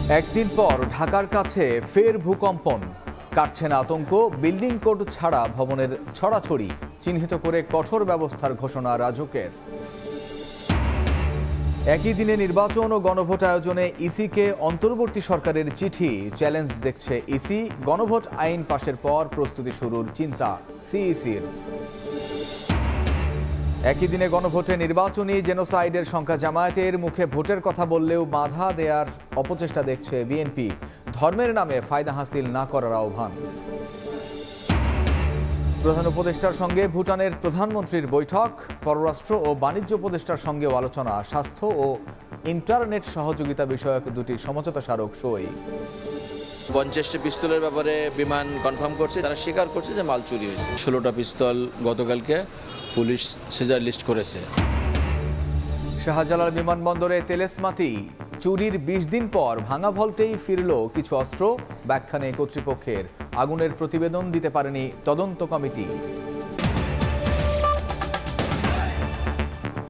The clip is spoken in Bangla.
একদিন পর ঢাকার কাছে ফের ভূকম্পন, কাটছে না আতঙ্ক, বিল্ডিং কোড ছাড়া ভবনের ছড়াছড়ি, চিহ্নিত করে কঠোর ব্যবস্থার ঘোষণা রাজুকের। একই দিনে নির্বাচন ও গণভোট আয়োজনে ইসিকে অন্তর্বর্তী সরকারের চিঠি, চ্যালেঞ্জ দেখছে ইসি। গণভোট আইন পাশের পর প্রস্তুতি শুরুর চিন্তা সিইসির। একই দিনে গণভোটে নির্বাচনী জেনোসাইডের সংখ্যা, জামায়াতের মুখে ভোটের কথা বললেও বাধা দেয়ার অপচেষ্টা দেখছে বিএনপি। ধর্মের নামে ফায়দা হাসিল না করার আহ্বান। প্রধান উপদেষ্টার সঙ্গে ভুটানের প্রধানমন্ত্রীর বৈঠক, পররাষ্ট্র ও বাণিজ্য উপদেষ্টার সঙ্গেও আলোচনা, স্বাস্থ্য ও ইন্টারনেট সহযোগিতা বিষয়ক দুটি সমঝোতা স্মারক সই। 50টি পিস্তলের ব্যাপারে বিমান কনফার্ম করছে, তারা স্বীকার করছে যে মাল চুরি হয়েছে। 16টা পিস্তল গতকালকে পুলিশ সিজার লিস্ট করেছে। শাহজালাল বিমানবন্দরে তেলেসমাতি চুরির 20 দিন পর ভাঙা ভল্টেই ফিরল কিছু অস্ত্র, ব্যাখ্যা নেই কর্তৃপক্ষের। আগুনের প্রতিবেদন দিতে পারেনি তদন্ত কমিটি।